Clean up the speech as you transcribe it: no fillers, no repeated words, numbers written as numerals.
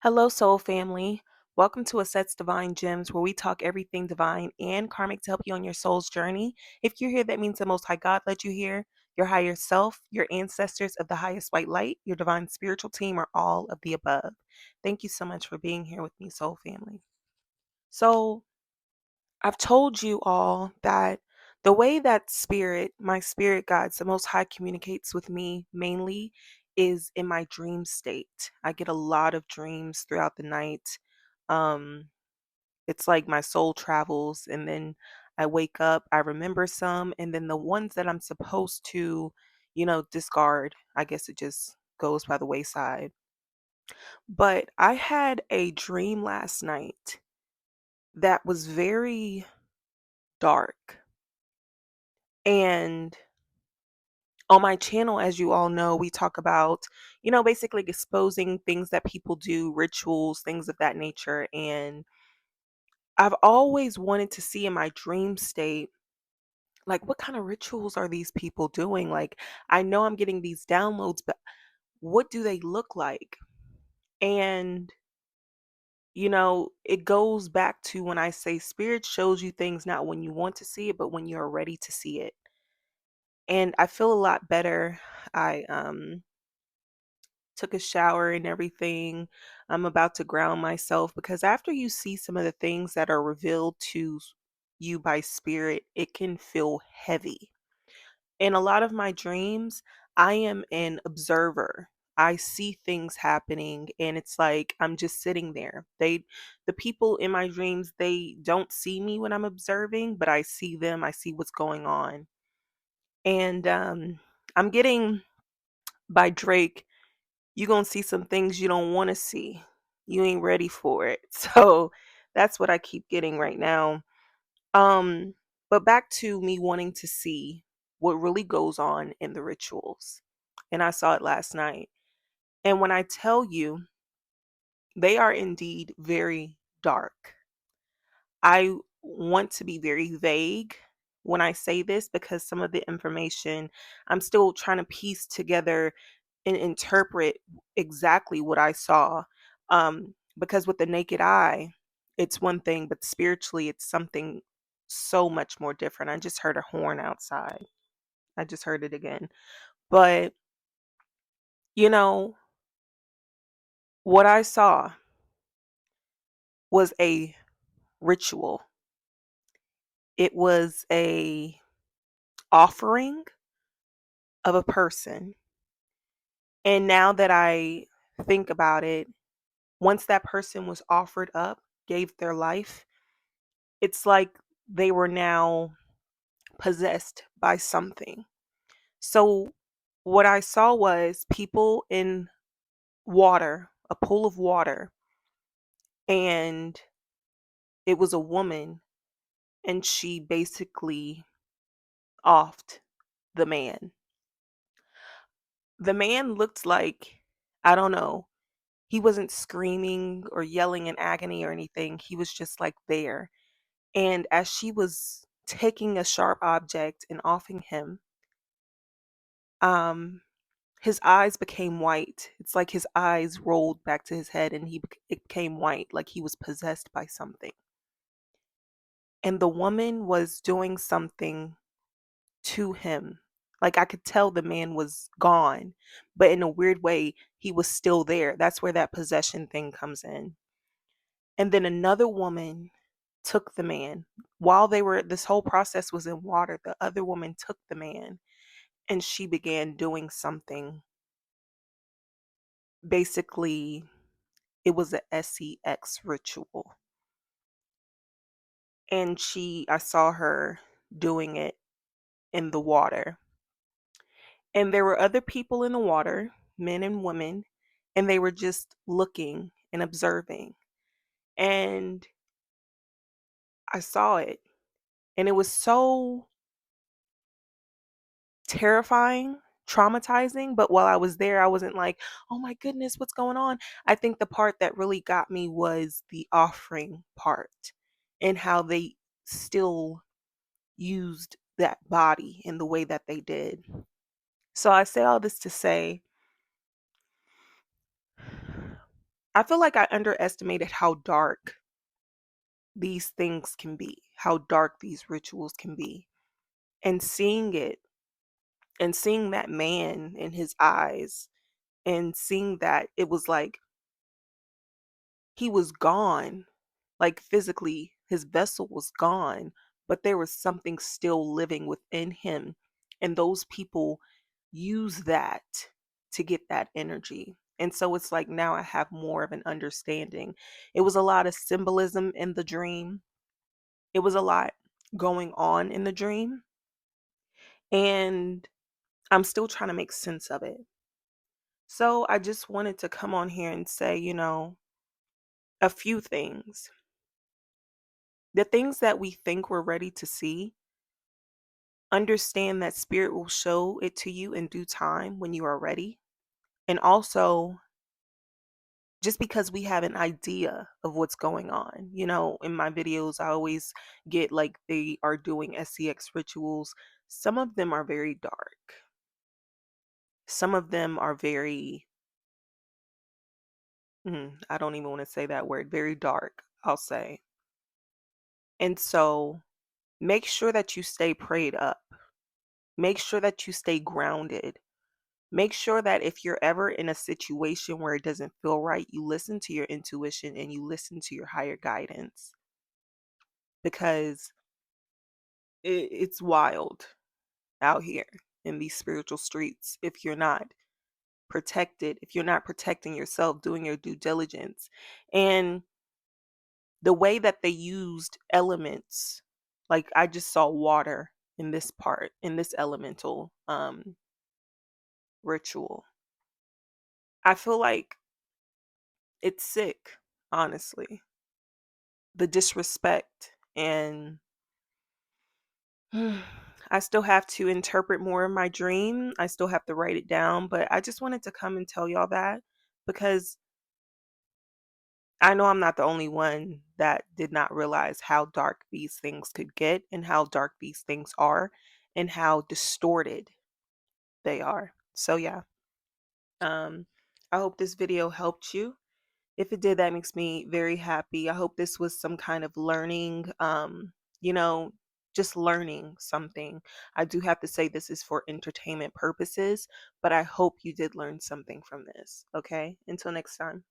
Hello, soul family. Welcome to Aset's Divine Gems, where we talk everything divine and karmic to help you on your soul's journey. If you're here, that means the Most High God led you here. Your higher self, your ancestors of the highest white light, your divine spiritual team, or all of the above. Thank you so much for being here with me, soul family. So, I've told you all that the way that my spirit guides, the Most High communicates with me mainly is in my dream state. I get a lot of dreams throughout the night. Um, it's like my soul travels, and then I wake up, I remember some, and then the ones that I'm supposed to, discard, I guess it just goes by the wayside. But I had a dream last night that was very dark. And on my channel, as you all know, we talk about, basically exposing things that people do, rituals, things of that nature. And I've always wanted to see in my dream state, like, what kind of rituals are these people doing? Like, I know I'm getting these downloads, but what do they look like? And, it goes back to when I say spirit shows you things not when you want to see it, but when you're ready to see it. And I feel a lot better. I took a shower and everything. I'm about to ground myself because after you see some of the things that are revealed to you by spirit, it can feel heavy. In a lot of my dreams, I am an observer. I see things happening and it's like I'm just sitting there. The people in my dreams, they don't see me when I'm observing, but I see them. I see what's going on. And I'm getting by Drake, you gonna see some things you don't want to see. You ain't ready for it. So that's what I keep getting right now. Um, but back to me wanting to see what really goes on in the rituals. And I saw it last night. And when I tell you, they are indeed very dark. I want to be very vague when I say this because some of the information I'm still trying to piece together and interpret exactly what I saw. Because with the naked eye, it's one thing, but spiritually, it's something so much more different. I just heard a horn outside. I just heard it again. But, you know, what I saw was a ritual. It was a offering of a person. And now that I think about it, once that person was offered up, gave their life, it's like they were now possessed by something. So what I saw was people in water, a pool of water, and it was a woman, and she basically offed the man. The man looked like, I don't know, he wasn't screaming or yelling in agony or anything. He was just like there. And as she was taking a sharp object and offing him, um, his eyes became white. It's like his eyes rolled back to his head and it became white, like he was possessed by something. And the woman was doing something to him. Like I could tell the man was gone, but in a weird way, he was still there. That's where that possession thing comes in. And then another woman took the man. While this whole process was in water, the other woman took the man and she began doing something. Basically, it was a sex ritual. And I saw her doing it in the water. And there were other people in the water, men and women, and they were just looking and observing. And I saw it. And it was so terrifying, traumatizing. But while I was there, I wasn't like, oh my goodness, what's going on? I think the part that really got me was the offering part and how they still used that body in the way that they did. So I say all this to say I feel like I underestimated how dark these things can be, how dark these rituals can be. And seeing it and seeing that man in his eyes and seeing that it was like he was gone, like physically, his vessel was gone, but there was something still living within him. And those people use that to get that energy. And so it's like now I have more of an understanding. It was a lot of symbolism in the dream. It was a lot going on in the dream. And I'm still trying to make sense of it. So I just wanted to come on here and say, a few things. The things that we think we're ready to see, understand that spirit will show it to you in due time when you are ready. And also, just because we have an idea of what's going on. In my videos, I always get like they are doing SCX rituals. Some of them are very dark. Some of them are very, I don't even want to say that word, very dark, I'll say. And so make sure that you stay prayed up. Make sure that you stay grounded. Make sure that if you're ever in a situation where it doesn't feel right, you listen to your intuition and you listen to your higher guidance, because it's wild out here in these spiritual streets if you're not protected, if you're not protecting yourself, doing your due diligence. And the way that they used elements, like I just saw water in this part, in this elemental ritual. I feel like it's sick, honestly. The disrespect, and I still have to interpret more of my dream. I still have to write it down, but I just wanted to come and tell y'all that because I know I'm not the only one that did not realize how dark these things could get and how dark these things are and how distorted they are. So yeah, um, I hope this video helped you. If it did, that makes me very happy. I hope this was some kind of learning, you know, just learning something. I do have to say this is for entertainment purposes, but I hope you did learn something from this. Okay, until next time.